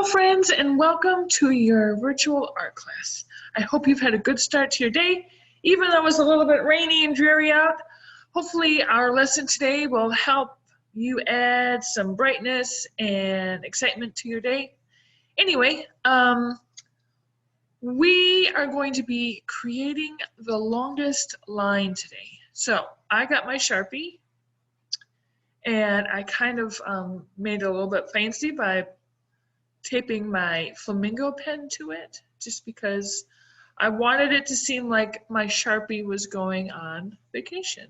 Hello friends, and welcome to your virtual art class. I hope you've had a good start to your day, even though it's a little bit rainy and dreary out. Hopefully our lesson today will help you add some brightness and excitement to your day. Anyway, we are going to be creating the longest line today. So I got my Sharpie, and I kind of made it a little bit fancy by taping my flamingo pen to it, just because I wanted it to seem like my Sharpie was going on vacation.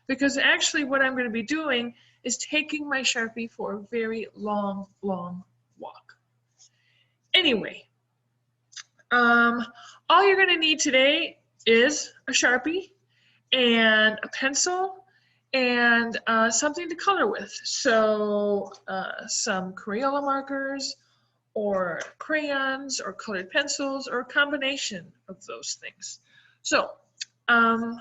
Because actually what I'm going to be doing is taking my Sharpie for a very long walk. Anyway, all you're going to need today is a Sharpie and a pencil and something to color with. So some Crayola markers, or crayons, or colored pencils, or a combination of those things. So, and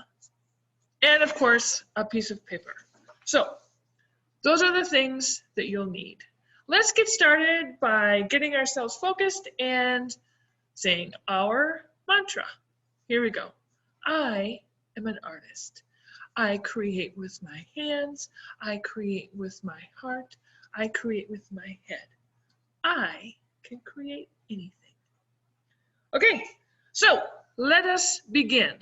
of course, a piece of paper. So, those are the things that you'll need. Let's get started by getting ourselves focused and saying our mantra. Here we go. I am an artist. I create with my hands. I create with my heart. I create with my head. I can create anything. Okay, so let us begin.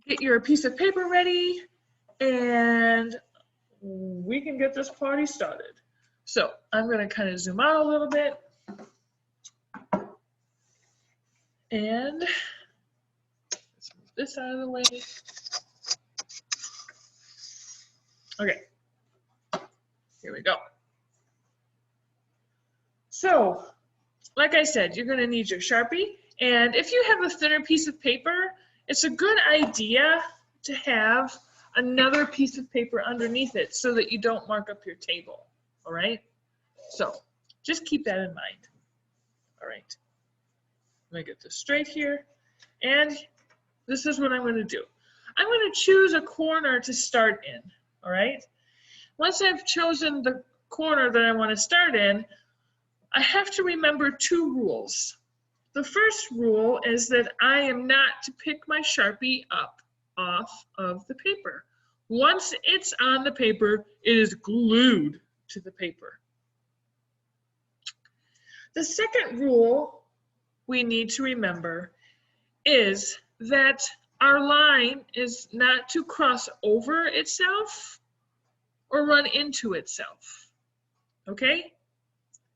Get your piece of paper ready, and we can get this party started. So I'm going to kind of zoom out a little bit, and let's move this out of the way. Okay, here we go. So, like I said, you're going to need your Sharpie, and if you have a thinner piece of paper, it's a good idea to have another piece of paper underneath it so that you don't mark up your table, all right? So, just keep that in mind, all right? Let me get this straight here, and this is what I'm going to do. I'm going to choose a corner to start in, all right? Once I've chosen the corner that I want to start in, I have to remember two rules. The first rule is that I am not to pick my Sharpie up off of the paper. Once it's on the paper, it is glued to the paper. The second rule we need to remember is that our line is not to cross over itself or run into itself. Okay?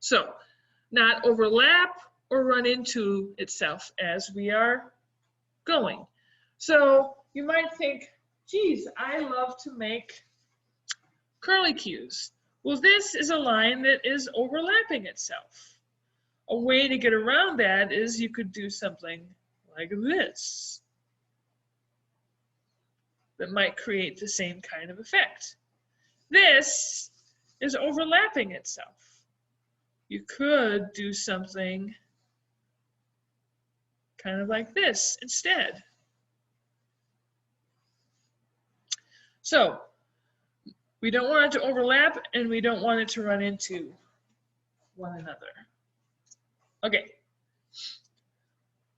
So, not overlap or run into itself as we are going. So you might think, geez, I love to make curly cues. Well, this is a line that is overlapping itself. A way to get around that is you could do something like this that might create the same kind of effect. This is overlapping itself. You could do something kind of like this instead. So we don't want it to overlap, and we don't want it to run into one another. Okay.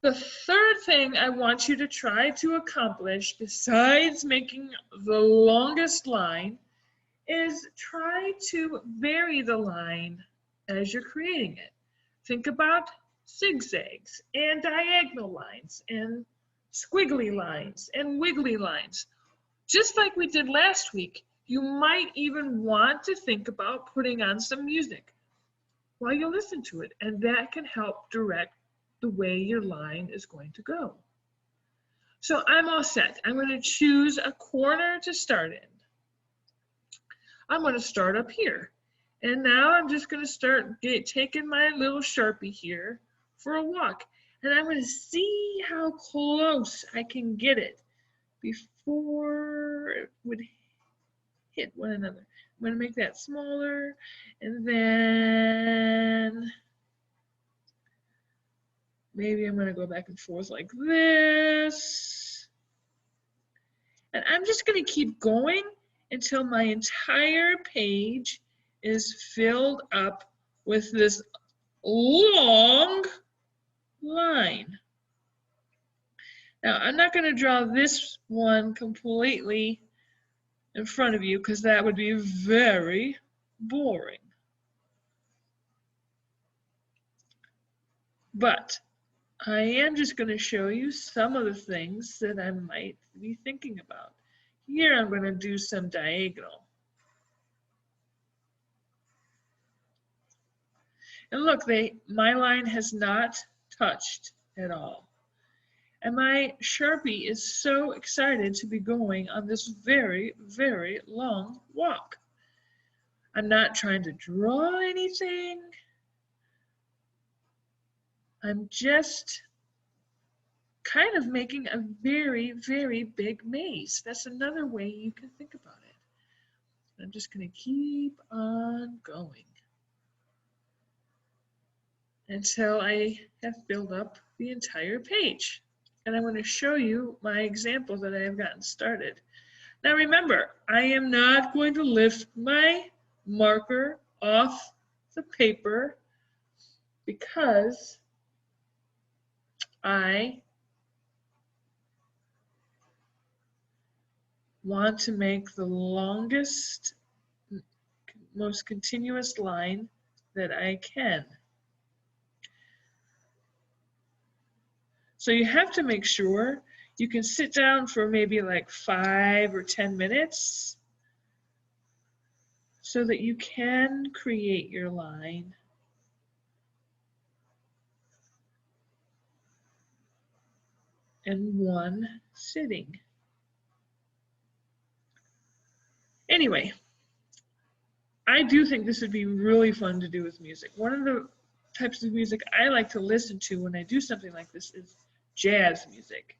The third thing I want you to try to accomplish, besides making the longest line, is try to vary the line as you're creating it. Think about zigzags and diagonal lines and squiggly lines and wiggly lines. Just like we did last week, you might even want to think about putting on some music while you listen to it, and that can help direct the way your line is going to go. So I'm all set. I'm going to choose a corner to start in. I'm going to start up here. And now I'm just going to start taking my little Sharpie here for a walk. And I'm going to see how close I can get it before it would hit one another. I'm going to make that smaller, and then maybe I'm going to go back and forth like this. And I'm just going to keep going until my entire page is filled up with this long line. Now, I'm not going to draw this one completely in front of you because that would be very boring. But I am just going to show you some of the things that I might be thinking about. Here I'm going to do some diagonal. And look, my line has not touched at all. And my Sharpie is so excited to be going on this very, very long walk. I'm not trying to draw anything. I'm just kind of making a very, very big maze. That's another way you can think about it. I'm just going to keep on going until I have filled up the entire page. And I'm going to show you my example that I have gotten started. Now remember, I am not going to lift my marker off the paper because I want to make the longest, most continuous line that I can. So you have to make sure you can sit down for maybe like 5 or 10 minutes so that you can create your line. In one sitting. Anyway, I do think this would be really fun to do with music. One of the types of music I like to listen to when I do something like this is jazz music.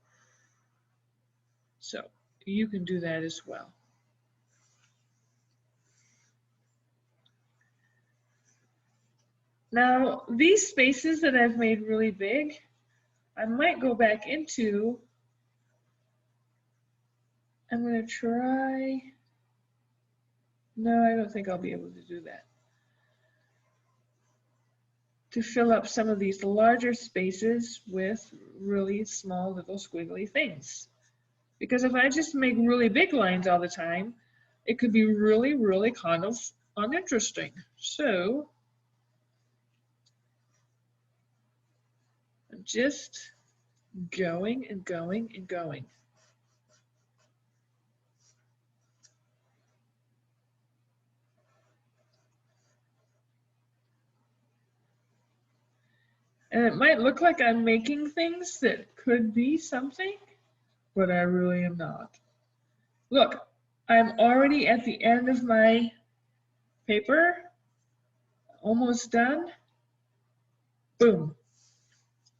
So you can do that as well. Now, these spaces that I've made really big, I might go back into, I'm going to try, no, I don't think I'll be able to do that. To fill up some of these larger spaces with really small little squiggly things. Because if I just make really big lines all the time, it could be really, really kind of uninteresting. So I'm just going and going and going. And it might look like I'm making things that could be something, but I really am not. Look, I'm already at the end of my paper, almost done. Boom,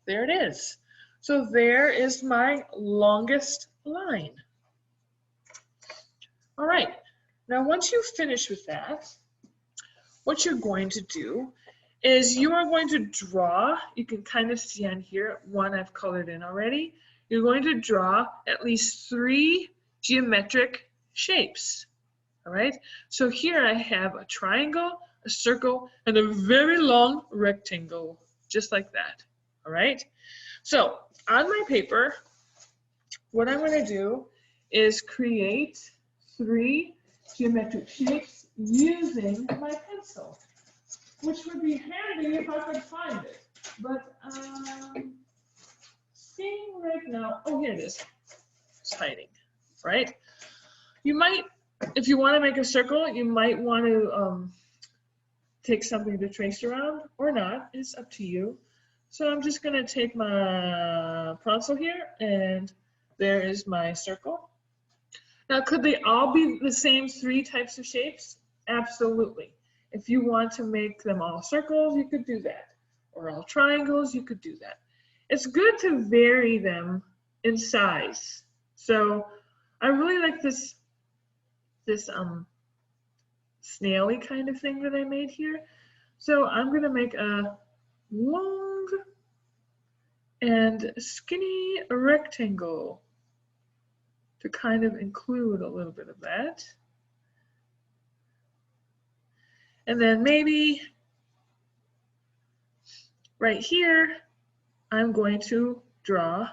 there it is. So there is my longest line. All right, now once you finish with that, what you're going to do is you are going to draw, you can kind of see on here, one I've colored in already. You're going to draw at least 3 geometric shapes, all right? So here I have a triangle, a circle, and a very long rectangle, just like that, all right? So on my paper, what I'm going to do is create 3 geometric shapes using my pencil, which would be handy if I could find it. But seeing right now, oh, here it is. It's hiding, right? You might, if you want to make a circle, you might want to take something to trace around or not. It's up to you. So I'm just going to take my pencil here, and there is my circle. Now, could they all be the same 3 types of shapes? Absolutely. If you want to make them all circles, you could do that. Or all triangles, you could do that. It's good to vary them in size. So I really like this snaily kind of thing that I made here. So I'm going to make a long and skinny rectangle to kind of include a little bit of that. And then maybe right here, I'm going to draw,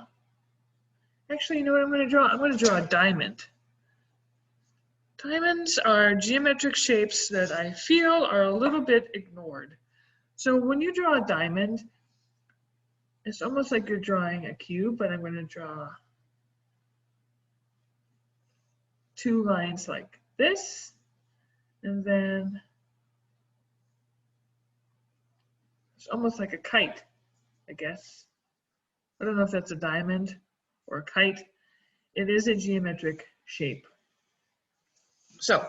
actually, you know what I'm going to draw? I'm going to draw a diamond. Diamonds are geometric shapes that I feel are a little bit ignored. So when you draw a diamond, it's almost like you're drawing a cube, but I'm going to draw 2 lines like this, and then it's almost like a kite, I guess. I don't know if that's a diamond or a kite. It is a geometric shape. So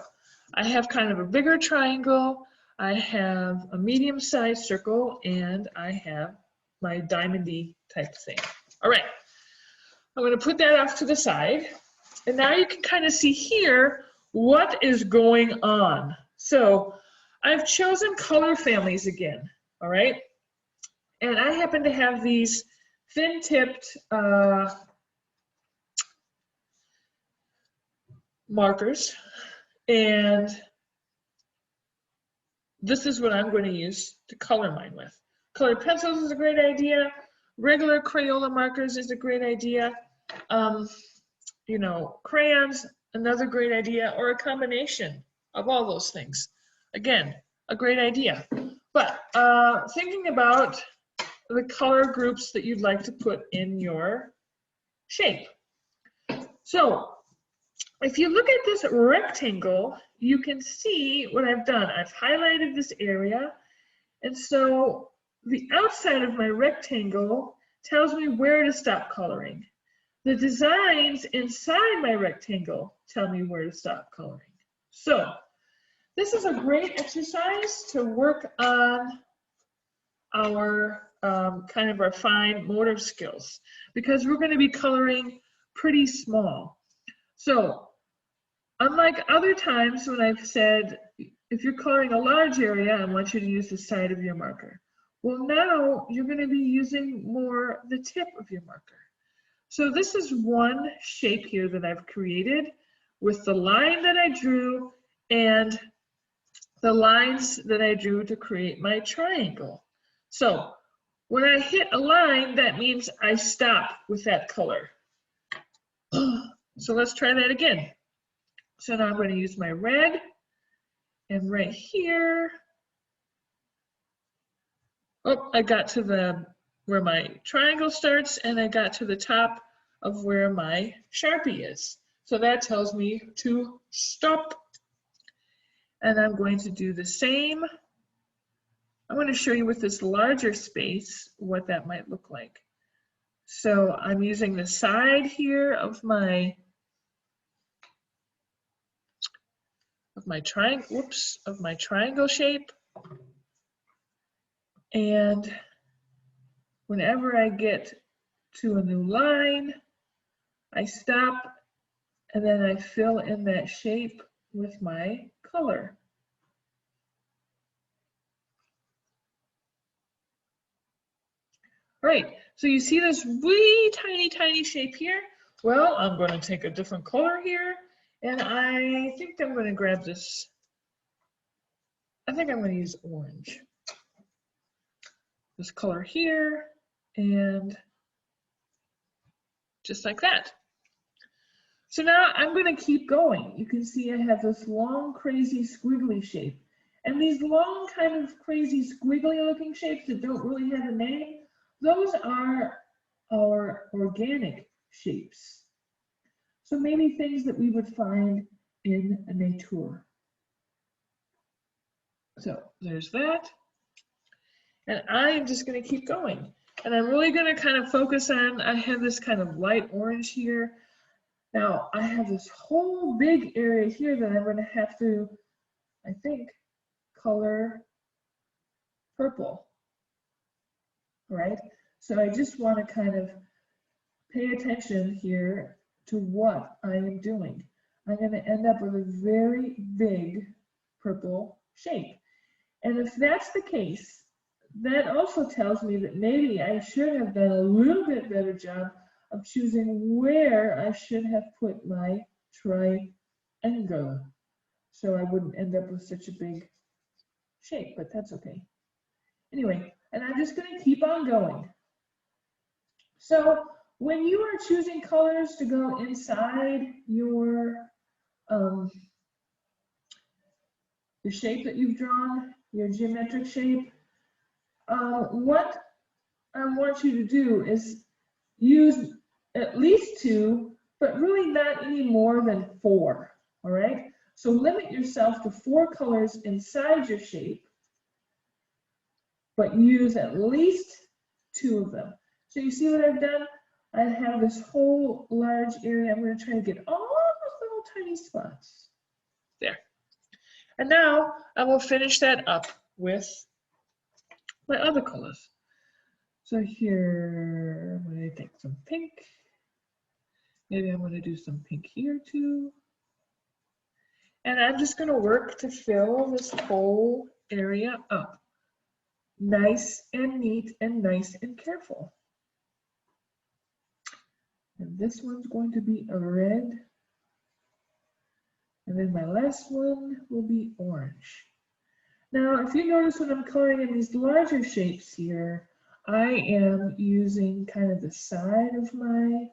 I have kind of a bigger triangle, I have a medium-sized circle, and I have my diamondy type thing. All right, I'm going to put that off to the side. And now you can kind of see here what is going on. So I've chosen color families again, all right? And I happen to have these thin-tipped markers, and this is what I'm going to use to color mine with. Colored pencils is a great idea. Regular Crayola markers is a great idea. You know, crayons, another great idea, or a combination of all those things. Again, a great idea. But thinking about the color groups that you'd like to put in your shape. So if you look at this rectangle, you can see what I've done. I've highlighted this area, and so the outside of my rectangle tells me where to stop coloring. The designs inside my rectangle tell me where to stop coloring. So this is a great exercise to work on our kind of our fine motor skills, because we're going to be coloring pretty small. So unlike other times when I've said, if you're coloring a large area, I want you to use the side of your marker. Well, now you're going to be using more the tip of your marker. So this is one shape here that I've created with the line that I drew and the lines that I drew to create my triangle. So when I hit a line, that means I stop with that color. So let's try that again. So now I'm going to use my red, and right here, oh, I got to where my triangle starts, and I got to the top of where my Sharpie is. So that tells me to stop. And I'm going to do the same. I'm going to show you with this larger space what that might look like. So I'm using the side here of my triangle shape. And whenever I get to a new line, I stop, and then I fill in that shape with my color. All right, so you see this wee tiny shape here? Well, I'm going to take a different color here, and I think I'm going to grab this. I think I'm going to use orange. This color here, and just like that. So now I'm going to keep going. You can see I have this long, crazy, squiggly shape. And these long, kind of crazy, squiggly looking shapes that don't really have a name, those are our organic shapes. So maybe things that we would find in nature. So there's that. And I'm just going to keep going. And I'm really going to kind of focus on, I have this kind of light orange here. Now I have this whole big area here that I'm going to have to, I think, color purple, right? So I just want to kind of pay attention here to what I am doing. I'm going to end up with a very big purple shape. And if that's the case, that also tells me that maybe I should have done a little bit better job of choosing where I should have put my triangle, so I wouldn't end up with such a big shape, but that's okay. Anyway, And I'm just going to keep on going. So when you are choosing colors to go inside your the shape that you've drawn, your geometric shape, what I want you to do is use at least 2, but really not any more than 4, all right? So limit yourself to 4 colors inside your shape, but use at least 2 of them. So you see what I've done? I have this whole large area. I'm going to try to get all those little tiny spots. There. And now I will finish that up with my other colors. So here, I'm going to take some pink. Maybe I'm going to do some pink here too. And I'm just going to work to fill this whole area up. Nice and neat and nice and careful. And this one's going to be a red. And then my last one will be orange. Now, if you notice when I'm coloring in these larger shapes here, I am using kind of the side of my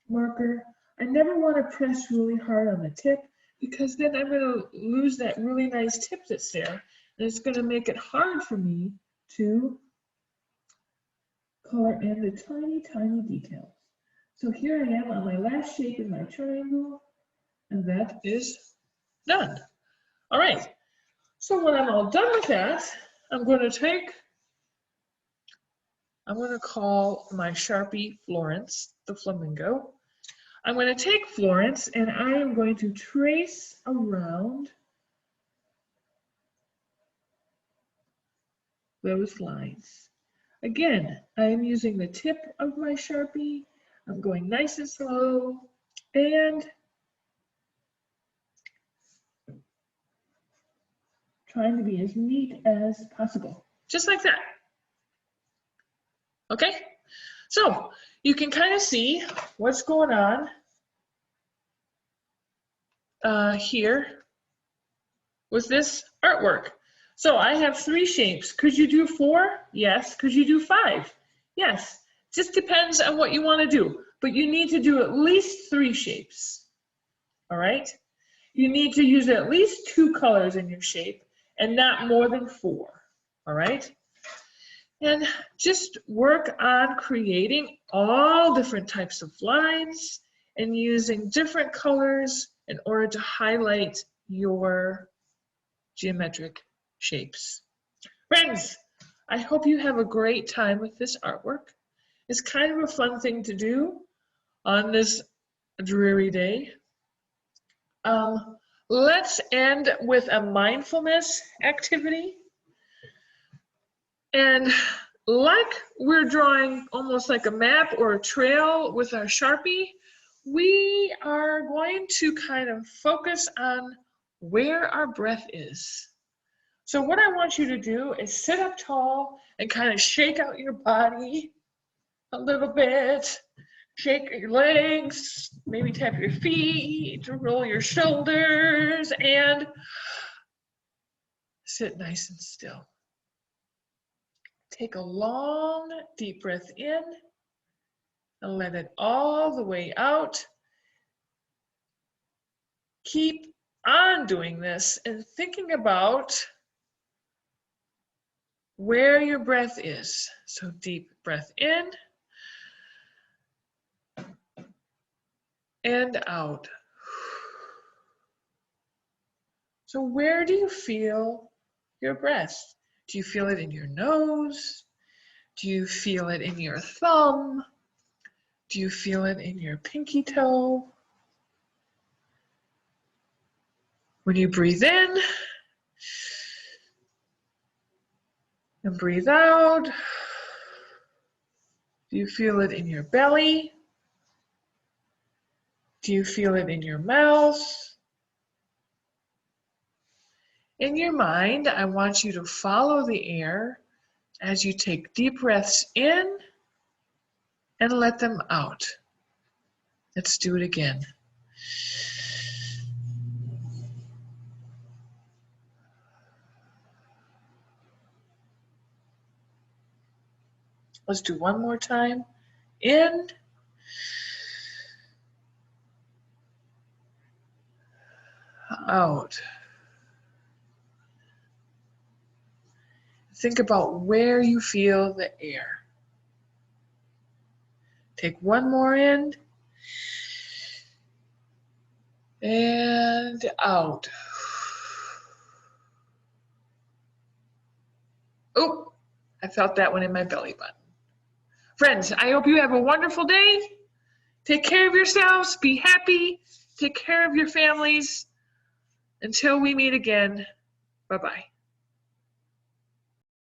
marker. I never want to press really hard on the tip because then I'm going to lose that really nice tip that's there. And it's going to make it hard for me to color in the tiny, tiny details. So here I am on my last shape in my triangle, and that is done. All right. So when I'm all done with that, I'm going to call my Sharpie Florence, the flamingo. I'm going to take Florence and I am going to trace around those lines. Again, I am using the tip of my Sharpie. I'm going nice and slow and trying to be as neat as possible. Just like that. Okay? So you can kind of see what's going on here with this artwork. So I have 3 shapes. Could you do 4? Yes. Could you do 5? Yes. Just depends on what you want to do. But you need to do at least 3 shapes. All right? You need to use at least 2 colors in your shape and not more than 4. All right? And just work on creating all different types of lines and using different colors in order to highlight your geometric shapes. Friends, I hope you have a great time with this artwork. It's kind of a fun thing to do on this dreary day. Let's end with a mindfulness activity. And like we're drawing almost like a map or a trail with our Sharpie, we are going to kind of focus on where our breath is. So what I want you to do is sit up tall and kind of shake out your body a little bit. Shake your legs, maybe tap your feet, roll your shoulders, and sit nice and still. Take a long, deep breath in and let it all the way out. Keep on doing this and thinking about where your breath is. So deep breath in and out. So where do you feel your breath? Do you feel it in your nose? Do you feel it in your thumb? Do you feel it in your pinky toe? When you breathe in and breathe out, do you feel it in your belly? Do you feel it in your mouth? In your mind, I want you to follow the air as you take deep breaths in and let them out. Let's do it again. Let's do one more time. In. Out. Think about where you feel the air. Take one more in. And out. Oh, I felt that one in my belly button. Friends, I hope you have a wonderful day. Take care of yourselves. Be happy. Take care of your families. Until we meet again, bye-bye.